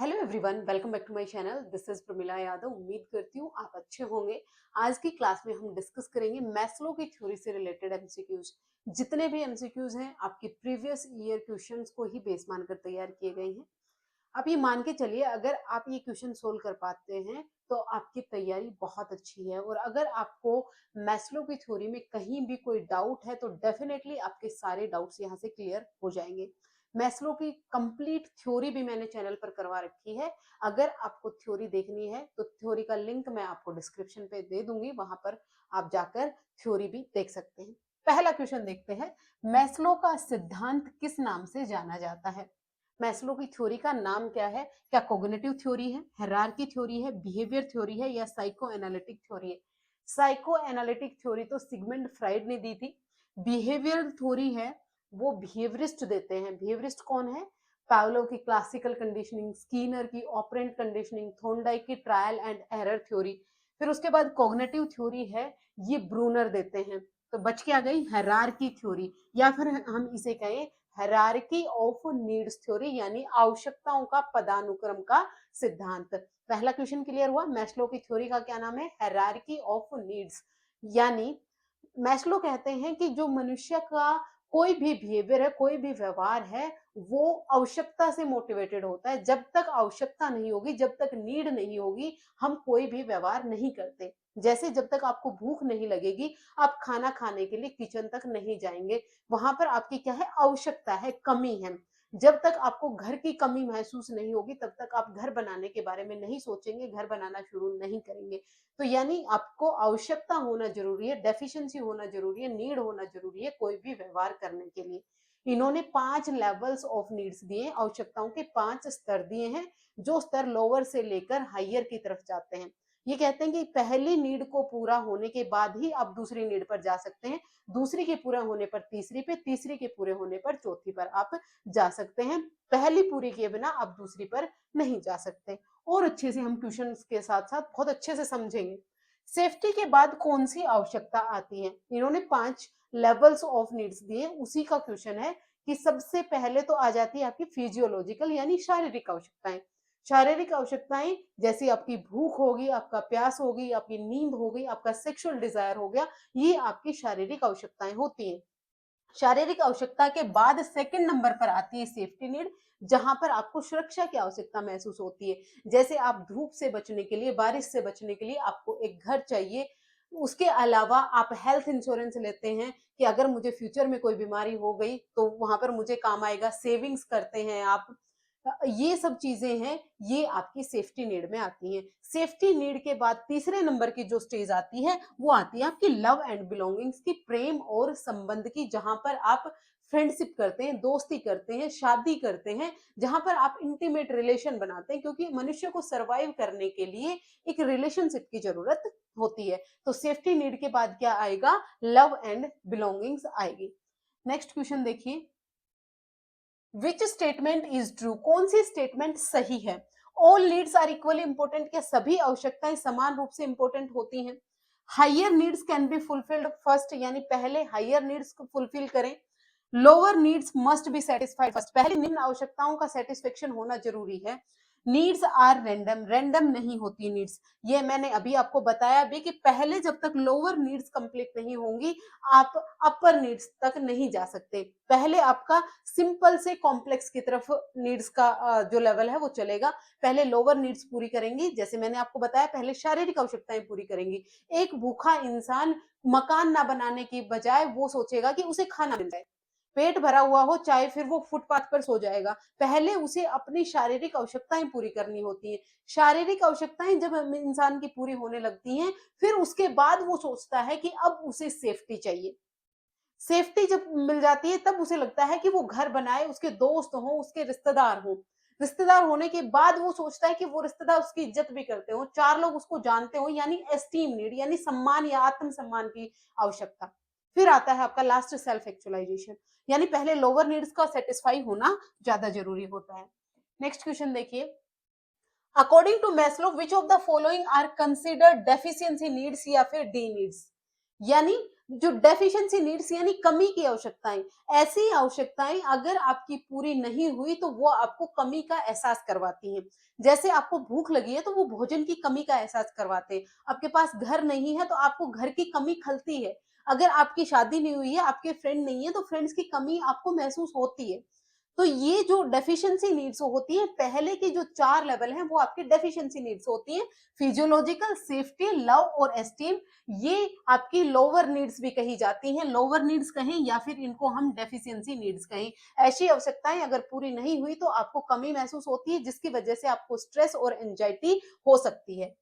Hello everyone, welcome back to my channel. This is Pramila Yadav. उम्मीद करती हूँ आप अच्छे होंगे। आज की क्लास में हम डिस्कस करेंगे मैस्लो की थ्योरी से रिलेटेड एमसीक्यूज। जितने भी एमसीक्यूज हैं आपके प्रीवियस ईयर क्वेश्चंस को ही बेस मानकर तैयार किए गए हैं। आप ये मान के चलिए, अगर आप ये क्वेश्चन सोल्व कर पाते हैं तो आपकी तैयारी बहुत अच्छी है। और अगर आपको मैस्लो की थ्योरी में कहीं भी कोई डाउट है तो डेफिनेटली आपके सारे डाउट्स यहाँ से क्लियर हो जाएंगे। मैस्लो की कंप्लीट थ्योरी भी मैंने चैनल पर करवा रखी है। अगर आपको थ्योरी देखनी है तो थ्योरी का लिंक मैं आपको डिस्क्रिप्शन पे दे दूंगी, वहां पर आप जाकर थ्योरी भी देख सकते हैं। पहला क्वेश्चन देखते हैं, मैस्लो का सिद्धांत किस नाम से जाना जाता है? मैस्लो की थ्योरी का नाम क्या है? क्या कॉग्निटिव थ्योरी है, हायरार्की थ्योरी है, बिहेवियर थ्योरी है या साइको एनालिटिक थ्योरी है? साइको एनालिटिक थ्योरी तो सिगमंड फ्राइड ने दी थी। बिहेवियर थ्योरी है वो बिहेवियरिस्ट देते हैं। बिहेवियरिस्ट कौन है? पावलो की क्लासिकल कंडीशनिंग, स्कीनर की ऑपरेंट कंडीशनिंग, थॉर्नडाइक की ट्रायल एंड एरर थ्योरी। फिर उसके बाद कॉग्निटिव थ्योरी है, ये ब्रूनर देते हैं। तो बच क्या गई? हायरार्की थ्योरी, या फिर हम इसे कहें हायरार्की ऑफ नीड्स थ्योरी, यानी आवश्यकताओं का पदानुक्रम का सिद्धांत। पहला क्वेश्चन क्लियर हुआ। मैस्लो की थ्योरी का क्या नाम है? Hierarchy of needs. यानी मैस्लो कहते हैं कि जो मनुष्य का कोई भी बिहेवियर है, कोई भी व्यवहार है, वो आवश्यकता से मोटिवेटेड होता है। जब तक आवश्यकता नहीं होगी, जब तक नीड नहीं होगी, हम कोई भी व्यवहार नहीं करते। जैसे जब तक आपको भूख नहीं लगेगी, आप खाना खाने के लिए किचन तक नहीं जाएंगे। वहां पर आपकी क्या है? आवश्यकता है, कमी है। जब तक आपको घर की कमी महसूस नहीं होगी, तब तक आप घर बनाने के बारे में नहीं सोचेंगे, घर बनाना शुरू नहीं करेंगे। तो यानी आपको आवश्यकता होना जरूरी है, डेफिशिएंसी होना जरूरी है, नीड होना जरूरी है कोई भी व्यवहार करने के लिए। इन्होंने 5 लेवल्स ऑफ नीड्स दिए, आवश्यकताओं के 5 स्तर दिए हैं, जो स्तर लोअर से लेकर हायर की तरफ जाते हैं। ये कहते हैं कि पहली नीड को पूरा होने के बाद ही आप दूसरी नीड पर जा सकते हैं, दूसरी के पूरा होने पर तीसरी पे, तीसरी के पूरे होने पर चौथी पर आप जा सकते हैं। पहली पूरी किए बिना आप दूसरी पर नहीं जा सकते। और अच्छे से हम ट्यूशन के साथ साथ बहुत अच्छे से समझेंगे। सेफ्टी के बाद कौन सी आवश्यकता आती है? इन्होंने 5 लेवल्स ऑफ नीड्स दिए, उसी का क्वेश्चन है कि सबसे पहले तो आ जाती है आपकी फिजियोलॉजिकल यानी शारीरिक आवश्यकताएं। शारीरिक आवश्यकताएं जैसे आपकी भूख होगी, आपका प्यास होगी, आपकी नींद हो गई, आपका सेक्सुअल डिजायर हो गया, ये आपकी शारीरिक आवश्यकताएं होती हैं। शारीरिक आवश्यकता के बाद सेकंड नंबर पर आती है सेफ्टी नीड, जहां पर आपको सुरक्षा की आवश्यकता महसूस होती है। जैसे आप धूप से बचने के लिए, बारिश से बचने के लिए आपको एक घर चाहिए। उसके अलावा आप हेल्थ इंश्योरेंस लेते हैं कि अगर मुझे फ्यूचर में कोई बीमारी हो गई तो वहां पर मुझे काम आएगा। सेविंग्स करते हैं आप। ये सब चीजें हैं, ये आपकी सेफ्टी नीड में आती हैं। सेफ्टी नीड के बाद तीसरे नंबर की जो स्टेज आती है वो आती है आपकी लव एंड बिलोंगिंग्स की, प्रेम और संबंध की, जहां पर आप फ्रेंडशिप करते हैं, दोस्ती करते हैं, शादी करते हैं, जहां पर आप इंटीमेट रिलेशन बनाते हैं, क्योंकि मनुष्य को सरवाइव करने के लिए एक रिलेशनशिप की जरूरत होती है। तो सेफ्टी नीड के बाद क्या आएगा? लव एंड बिलोंगिंग्स आएगी। नेक्स्ट क्वेश्चन देखिए, विच स्टेटमेंट इज ट्रू? कौन सी स्टेटमेंट सही है? All needs are equally important. क्या सभी आवश्यकताएं समान रूप से इंपॉर्टेंट होती हैं? Higher needs can be fulfilled first, यानी पहले हायर नीड्स को फुलफिल करें। Lower needs must be satisfied first, पहले निम्न आवश्यकताओं का सेटिस्फेक्शन होना जरूरी है। नीड्स आर रैंडम, रैंडम नहीं होती नीड्स। ये मैंने अभी आपको बताया भी कि पहले जब तक लोअर नीड्स कंप्लीट नहीं होंगी, आप अपर नीड्स तक नहीं जा सकते। पहले आपका सिंपल से कॉम्प्लेक्स की तरफ नीड्स का जो लेवल है वो चलेगा। पहले लोअर नीड्स पूरी करेंगी, जैसे मैंने आपको बताया, पहले शारीरिक आवश्यकताएं पूरी करेंगी। एक भूखा इंसान मकान ना बनाने की बजाय वो सोचेगा कि उसे खाना मिल जाए। पेट भरा हुआ हो चाहे, फिर वो फुटपाथ पर सो जाएगा। पहले उसे अपनी शारीरिक आवश्यकताएं पूरी करनी होती है। शारीरिक आवश्यकताएं जब इंसान की पूरी होने लगती हैं, फिर उसके बाद वो सोचता है कि अब उसे सेफ्टी चाहिए। सेफ्टी जब मिल जाती है तब उसे लगता है कि वो घर बनाए, उसके दोस्त हों, उसके रिश्तेदार हों। रिश्तेदार होने के बाद वो सोचता है कि वो रिश्तेदार उसकी इज्जत भी करते हो, 4 लोग उसको जानते हो, यानी एस्टीम नीड, यानी सम्मान या आत्मसम्मान की आवश्यकता। फिर आता है आपका लास्ट सेल्फ एक्चुअलाइजेशन, यानी पहले लोअर नीड्स का सेटिस्फाई होना ज्यादा जरूरी होता है। नेक्स्ट क्वेश्चन देखिए, according to Maslow which of the following are considered deficiency needs या फिर डी नीड्स? यानी जो डेफिशिएंसी नीड्स यानी कमी की आवश्यकताएं, ऐसी आवश्यकताएं अगर आपकी पूरी नहीं हुई तो वो आपको कमी का एहसास करवाती हैं। जैसे आपको भूख लगी है तो वो भोजन की कमी का एहसास करवाते हैं। आपके पास घर नहीं है तो आपको घर की कमी खलती है। अगर आपकी शादी नहीं हुई है, आपके फ्रेंड नहीं है तो फ्रेंड्स की कमी आपको महसूस होती है। तो ये जो डेफिशिएंसी नीड्स होती है, पहले की जो 4 लेवल हैं वो आपकी डेफिशिएंसी नीड्स होती हैं। फिजियोलॉजिकल, सेफ्टी, लव और एस्टीम, ये आपकी लोअर नीड्स भी कही जाती हैं। लोअर नीड्स कहें या फिर इनको हम डेफिशिएंसी नीड्स कहें। ऐसी आवश्यकताएं अगर पूरी नहीं हुई तो आपको कमी महसूस होती है, जिसकी वजह से आपको स्ट्रेस और एंजाइटी हो सकती है।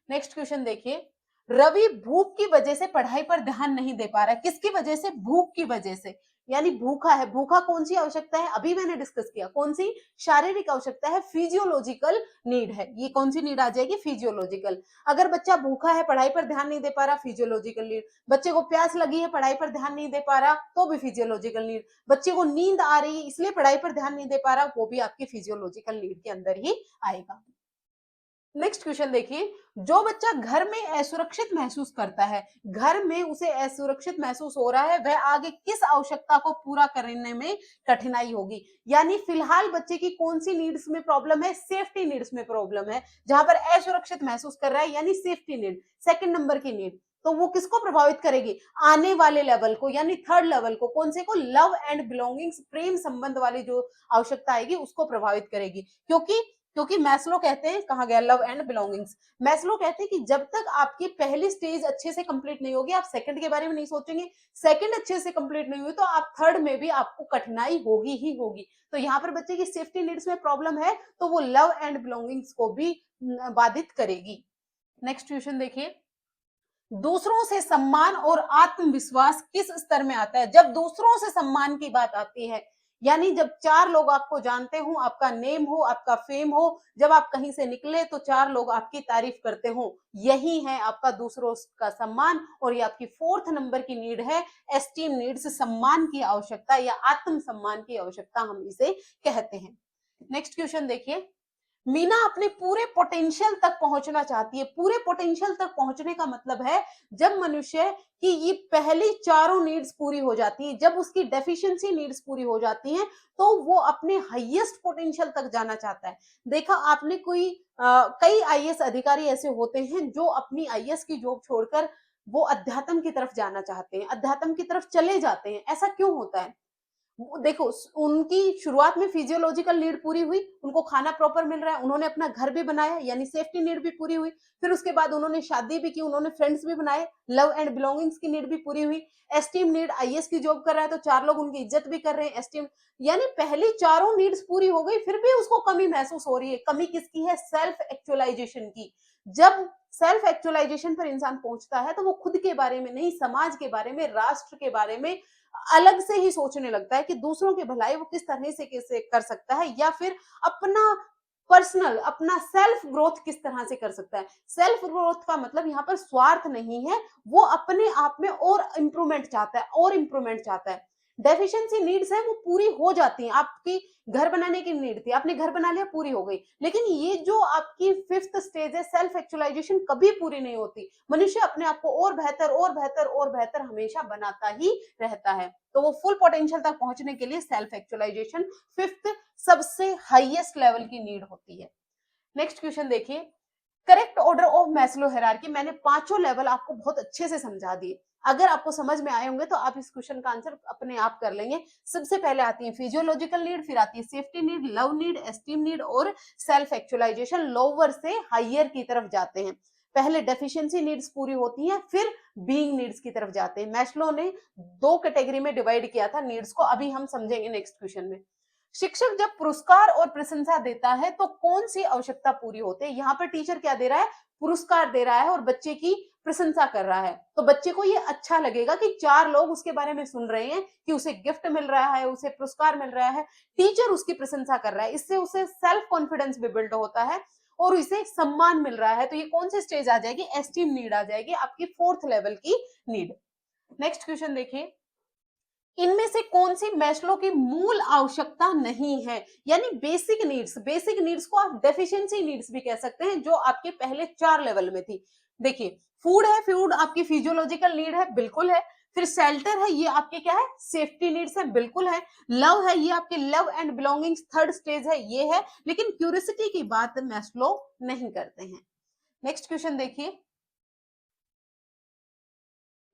नेक्स्ट क्वेश्चन देखिए, रवि भूख की वजह से पढ़ाई पर ध्यान नहीं दे पा रहा है। किसकी वजह से? भूख की वजह से। यानी भूखा है। भूखा कौन सी आवश्यकता है? अभी मैंने डिस्कस किया। कौन सी? शारीरिक आवश्यकता है, फिजियोलॉजिकल नीड है। ये कौन सी नीड आ जाएगी? फिजियोलॉजिकल। अगर बच्चा भूखा है, पढ़ाई पर ध्यान नहीं दे पा रहा, फिजियोलॉजिकल नीड। बच्चे को प्यास लगी है, पढ़ाई पर ध्यान नहीं दे पा रहा, तो भी फिजियोलॉजिकल नीड। बच्चे को नींद आ रही है इसलिए पढ़ाई पर ध्यान नहीं दे पा रहा, वो भी आपकी फिजियोलॉजिकल नीड के अंदर ही आएगा। नेक्स्ट क्वेश्चन देखिए, जो बच्चा घर में असुरक्षित महसूस करता है, घर में उसे असुरक्षित महसूस हो रहा है, वह आगे किस आवश्यकता को पूरा करने में कठिनाई होगी? यानी फिलहाल बच्चे की कौन सी नीड्स में प्रॉब्लम है? सेफ्टी नीड्स में प्रॉब्लम है। जहां पर असुरक्षित महसूस कर रहा है यानी सेफ्टी नीड, सेकंड नंबर की नीड, तो वो किसको प्रभावित करेगी? आने वाले लेवल को यानी थर्ड लेवल को। कौन से को? लव एंड बिलोंगिंग्स, प्रेम संबंध वाली जो आवश्यकता आएगी उसको प्रभावित करेगी। क्योंकि मैस्लो कहते हैं, कहा गया लव एंड बिलोंगिंग्स, मैस्लो कहते हैं कि जब तक आपकी पहली स्टेज अच्छे से कंप्लीट नहीं होगी आप सेकंड के बारे में नहीं सोचेंगे, सेकंड अच्छे से कंप्लीट नहीं हुई तो आप थर्ड में भी आपको कठिनाई होगी ही होगी। तो यहाँ पर बच्चे की सेफ्टी नीड्स में प्रॉब्लम है तो वो लव एंड बिलोंगिंग्स को भी बाधित करेगी। नेक्स्ट क्वेश्चन देखिए, दूसरों से सम्मान और आत्मविश्वास किस स्तर में आता है? जब दूसरों से सम्मान की बात आती है, यानी जब 4 लोग आपको जानते हो, आपका नेम हो, आपका फेम हो, जब आप कहीं से निकले तो 4 लोग आपकी तारीफ करते हो, यही है आपका दूसरों का सम्मान। और ये आपकी 4th नंबर की नीड है, एस्टीम नीड्स, सम्मान की आवश्यकता या आत्म सम्मान की आवश्यकता हम इसे कहते हैं। नेक्स्ट क्वेश्चन देखिए, मीना अपने पूरे पोटेंशियल तक पहुंचना चाहती है। पूरे पोटेंशियल तक पहुंचने का मतलब है जब मनुष्य की ये पहली चारों नीड्स पूरी हो जाती है, जब उसकी डेफिशिएंसी नीड्स पूरी हो जाती हैं, तो वो अपने हाईएस्ट पोटेंशियल तक जाना चाहता है। देखा आपने कई आईएएस अधिकारी ऐसे होते हैं जो अपनी आईएएस की जॉब छोड़कर वो अध्यात्म की तरफ जाना चाहते हैं, अध्यात्म की तरफ चले जाते हैं। ऐसा क्यों होता है? देखो, उनकी शुरुआत में फिजियोलॉजिकल नीड पूरी हुई, उनको खाना प्रॉपर मिल रहा है, उन्होंने अपना घर भी बनाया यानी सेफ्टी नीड भी पूरी हुई, फिर उसके बाद उन्होंने शादी भी की, उन्होंने फ्रेंड्स भी बनाए, लव एंड बिलोंगिंग्स की नीड भी पूरी हुई, एस्टीम नीड, आईएएस की जॉब कर रहा है तो 4 लोग उनकी इज्जत भी कर रहे हैं, एस्टीम, यानी पहली चारों नीड्स पूरी हो गई, फिर भी उसको कमी महसूस हो रही है। कमी किसकी है? सेल्फ एक्चुअलाइजेशन की। जब सेल्फ एक्चुअलाइजेशन पर इंसान पहुंचता है तो वो खुद के बारे में नहीं, समाज के बारे में, राष्ट्र के बारे में अलग से ही सोचने लगता है कि दूसरों की भलाई वो किस तरह से कैसे कर सकता है, या फिर अपना पर्सनल, अपना सेल्फ ग्रोथ किस तरह से कर सकता है। सेल्फ ग्रोथ का मतलब यहाँ पर स्वार्थ नहीं है, वो अपने आप में और इंप्रूवमेंट चाहता है, और इंप्रूवमेंट चाहता है। डेफिशिएंसी नीड्स है वो पूरी हो जाती हैं। आपकी घर बनाने की नीड थी, आपने घर बना लिया, पूरी हो गई, लेकिन ये जो आपकी 5th स्टेज है, सेल्फ एक्चुअलाइजेशन, कभी पूरी नहीं होती। मनुष्य अपने आप को और बेहतर और बेहतर और बेहतर हमेशा बनाता ही रहता है। तो वो फुल पोटेंशियल तक पहुंचने के लिए सेल्फ एक्चुअलाइजेशन 5th सबसे हाईएस्ट लेवल की नीड होती है। नेक्स्ट क्वेश्चन देखिए, correct order of Maslow hierarchy, मैंने पांचों लेवल आपको बहुत अच्छे से समझा दिए। अगर आपको समझ में आए होंगे तो आप इस क्वेश्चन का आंसर अपने आप कर लेंगे। सबसे पहले आती है फिजियोलॉजिकल नीड, फिर आती है safety need, love need, esteem need और सेल्फ एक्चुअलाइजेशन। लोअर से हायर की तरफ जाते हैं। पहले डेफिशिएंसी नीड्स पूरी होती हैं, फिर बीइंग नीड्स की तरफ जाते हैं। मैस्लो ने 2 कैटेगरी में डिवाइड किया था नीड्स को, अभी हम समझेंगे नेक्स्ट क्वेश्चन में। शिक्षक जब पुरस्कार और प्रशंसा देता है तो कौन सी आवश्यकता पूरी होती है? यहाँ पर टीचर क्या दे रहा है? पुरस्कार दे रहा है और बच्चे की प्रशंसा कर रहा है, तो बच्चे को ये अच्छा लगेगा कि 4 लोग उसके बारे में सुन रहे हैं कि उसे गिफ्ट मिल रहा है, उसे पुरस्कार मिल रहा है, टीचर उसकी प्रशंसा कर रहा है, इससे उसे सेल्फ कॉन्फिडेंस भी बिल्ड होता है और इसे सम्मान मिल रहा है। तो ये कौन सी स्टेज आ जाएगी? एस्टीम नीड आ जाएगी, आपकी 4th लेवल की नीड। नेक्स्ट क्वेश्चन देखिए, इनमें से कौन सी मैस्लो की मूल आवश्यकता नहीं है? यानी बेसिक नीड्स को आप डेफिशिएंसी नीड्स भी कह सकते हैं, जो आपके पहले 4 लेवल में थी। देखिए, फूड है, फूड आपकी फिजियोलॉजिकल नीड है, बिल्कुल है। फिर शेल्टर है, ये आपके क्या है, सेफ्टी नीड्स है, बिल्कुल है। लव है, ये आपके love and belongings third stage है, ये है। लेकिन क्यूरियोसिटी की बात मैस्लो नहीं करते हैं। नेक्स्ट क्वेश्चन देखिए,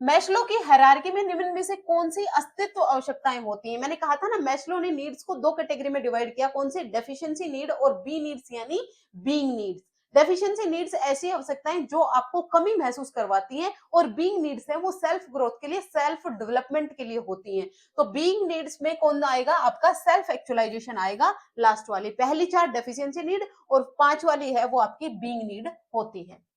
मैस्लो की हायरार्की में निम्न में से कौन सी अस्तित्व आवश्यकताएं होती हैं? मैंने कहा था ना, मैस्लो ने नीड्स को दो कैटेगरी में डिवाइड किया, कौन सी, डेफिशिएंसी नीड और बी नीड्स यानी बीइंग नीड्स। डेफिशिएंसी नीड्स ऐसी आवश्यकताएं जो आपको कमी महसूस करवाती हैं, और बीइंग नीड्स है वो सेल्फ ग्रोथ के लिए, सेल्फ डेवलपमेंट के लिए होती हैं। तो बीइंग नीड्स में कौन आएगा, आपका सेल्फ एक्चुअलाइजेशन आएगा, लास्ट वाली। पहली चार डेफिशिएंसी नीड और पांच वाली है वो आपकी बीइंग नीड होती है।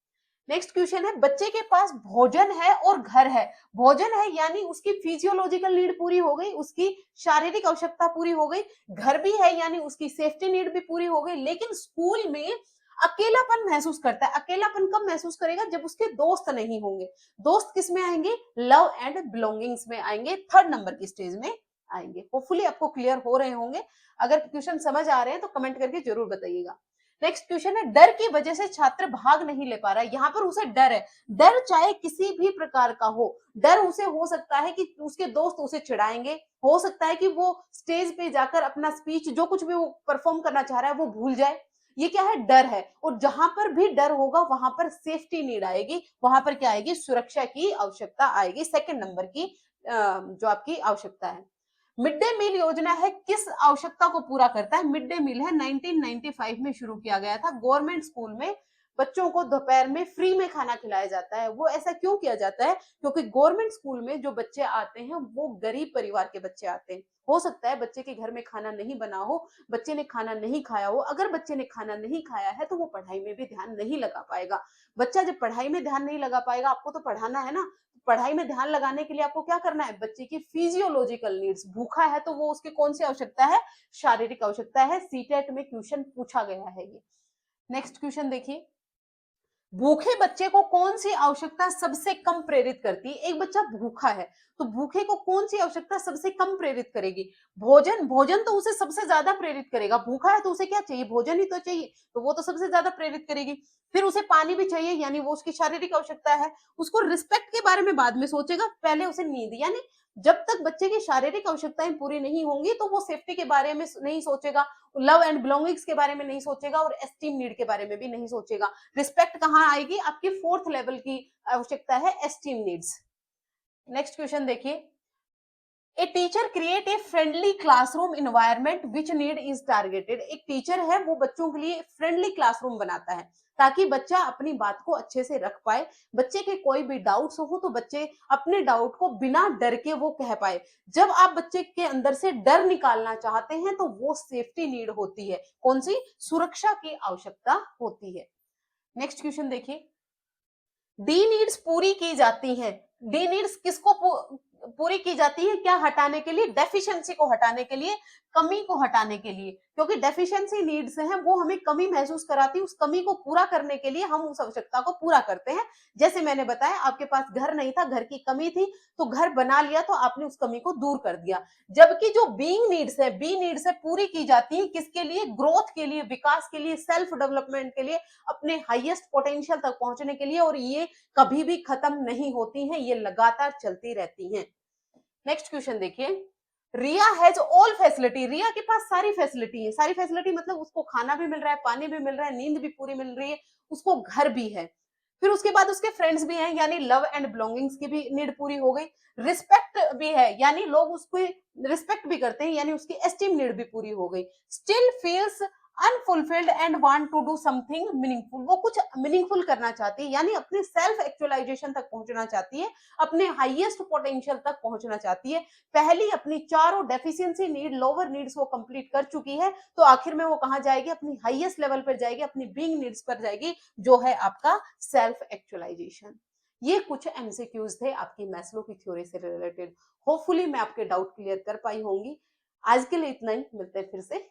नेक्स्ट क्वेश्चन है, बच्चे के पास भोजन है और घर है। भोजन है यानी उसकी फिजियोलॉजिकल नीड पूरी हो गई, उसकी शारीरिक आवश्यकता पूरी हो गई। घर भी है यानी उसकी सेफ्टी नीड भी पूरी हो गई। लेकिन स्कूल में अकेलापन महसूस करता है। अकेलापन कब महसूस करेगा, जब उसके दोस्त नहीं होंगे। दोस्त किस में आएंगे, लव एंड बिलोंगिंग्स में आएंगे, थर्ड नंबर की स्टेज में आएंगे। होपफुली आपको क्लियर हो रहे होंगे। अगर क्वेश्चन समझ आ रहे हैं तो कमेंट करके जरूर बताइएगा। नेक्स्ट क्वेश्चन है, डर की वजह से छात्र भाग नहीं ले पा रहा है। यहाँ पर उसे डर है। डर चाहे किसी भी प्रकार का हो, डर उसे हो सकता है कि उसके दोस्त उसे चिढ़ाएंगे, हो सकता है कि वो स्टेज पे जाकर अपना स्पीच जो कुछ भी वो परफॉर्म करना चाह रहा है वो भूल जाए। ये क्या है, डर है। और जहां पर भी डर होगा वहां पर सेफ्टी नीड आएगी, वहां पर क्या आएगी, सुरक्षा की आवश्यकता आएगी, सेकंड नंबर की जो आपकी आवश्यकता है। मिड डे मील योजना है, किस आवश्यकता को पूरा करता है? मिड डे मील है 1995 में शुरू किया गया था। गवर्नमेंट स्कूल में बच्चों को दोपहर में फ्री में खाना खिलाया जाता है। वो ऐसा क्यों किया जाता है, क्योंकि गवर्नमेंट स्कूल में जो बच्चे आते हैं वो गरीब परिवार के बच्चे आते हैं। हो सकता है बच्चे के घर में खाना नहीं बना हो, बच्चे ने खाना नहीं खाया हो। अगर बच्चे ने खाना नहीं खाया है तो वो पढ़ाई में भी ध्यान नहीं लगा पाएगा। बच्चा जब पढ़ाई में ध्यान नहीं लगा पाएगा, आपको तो पढ़ाना है ना, पढ़ाई में ध्यान लगाने के लिए आपको क्या करना है, बच्चे की फिजियोलॉजिकल नीड्स। भूखा है तो वो उसकी कौन सी आवश्यकता है, शारीरिक आवश्यकता है। सीटेट में क्वेश्चन पूछा गया है ये। नेक्स्ट क्वेश्चन देखिए, भूखे बच्चे को कौन सी आवश्यकता सबसे कम प्रेरित करती है? एक बच्चा भूखा है तो भूखे को कौन सी आवश्यकता सबसे कम प्रेरित करेगी? भोजन। भोजन तो उसे सबसे ज्यादा प्रेरित करेगा। भूखा है तो उसे क्या चाहिए, भोजन ही तो चाहिए, तो वो तो सबसे ज्यादा प्रेरित करेगी। फिर उसे पानी भी चाहिए यानी वो उसकी शारीरिक आवश्यकता है। उसको रिस्पेक्ट के बारे में बाद में सोचेगा, पहले उसे नींद, यानी जब तक बच्चे की शारीरिक आवश्यकताएं पूरी नहीं होंगी तो वो सेफ्टी के बारे में नहीं सोचेगा, लव एंड बिलोंगिंग्स के बारे में नहीं सोचेगा, और एस्टीम नीड के बारे में भी नहीं सोचेगा। रिस्पेक्ट कहाँ आएगी, आपकी फोर्थ लेवल की आवश्यकता है एस्टीम नीड्स। नेक्स्ट क्वेश्चन देखिए, a teacher create a friendly classroom environment which need is targeted. एक टीचर है वो बच्चों के लिए फ्रेंडली क्लासरूम बनाता है ताकि बच्चा अपनी बात को अच्छे से रख पाए। बच्चे के कोई भी डाउट्स हो तो बच्चे अपने डाउट को बिना डर के वो कह पाए। जब आप बच्चे के अंदर से डर निकालना चाहते हैं तो वो सेफ्टी नीड होती है, कौन सी, सुरक्षा की आवश्यकता होती है। नेक्स्ट क्वेश्चन देखिए, डी नीड्स पूरी की जाती हैं। डी नीड्स किसको पूरी की जाती है, क्या हटाने के लिए, डेफिशिएंसी को हटाने के लिए, कमी को हटाने के लिए। क्योंकि डेफिशिएंसी नीड्स हैं वो हमें कमी महसूस कराती है, उस कमी को पूरा करने के लिए हम उस आवश्यकता को पूरा करते हैं। जैसे मैंने बताया, आपके पास घर नहीं था, घर की कमी थी, तो घर बना लिया तो आपने उस कमी को दूर कर दिया। जबकि जो बीइंग नीड्स है, बी नीड्स है, पूरी की जाती है किसके लिए, ग्रोथ के लिए, विकास के लिए, सेल्फ डेवलपमेंट के लिए, अपने हाईएस्ट पोटेंशियल तक पहुंचने के लिए, और ये कभी भी खत्म नहीं होती हैं, ये लगातार चलती रहती हैं। नेक्स्ट क्वेश्चन देखिए, रिया हैज ऑल फैसिलिटी। रिया के पास सारी फैसिलिटी है। सारी फैसिलिटी मतलब उसको खाना भी मिल रहा है, पानी भी मिल रहा है, नींद भी पूरी मिल रही है, उसको घर भी है। फिर उसके बाद उसके फ्रेंड्स भी हैं, यानी लव एंड बिलोंगिंग्स की भी नीड पूरी हो गई। रिस्पेक्ट भी है, यानी लोग उसको रिस्पेक्ट भी करते हैं, यानी उसकी एस्टीम नीड भी पूरी हो गई। Still feels unfulfilled and want to do something meaningful. वो कुछ मीनिंगफुल करना चाहती है, यानी अपने सेल्फ एक्चुअलाइजेशन तक पहुंचना चाहती है, अपने हाईएस्ट पोटेंशियल तक पहुंचना चाहती है। पहली अपनी चारों डेफिशिएंसी नीड, लोअर नीड्स वो कंप्लीट कर चुकी है, तो आखिर में वो कहां जाएगी, अपनी हाईएस्ट लेवल पर जाएगी, अपनी बीइंग नीड्स पर जाएगी, जो है आपका सेल्फ एक्चुअलाइजेशन। ये कुछ एमसीक्यूज थे आपकी मैस्लो की थ्योरी से रिलेटेड। होपफुली मैं आपके डाउट क्लियर कर पाई होंगी। आज के लिए इतना ही, मिलते हैं फिर से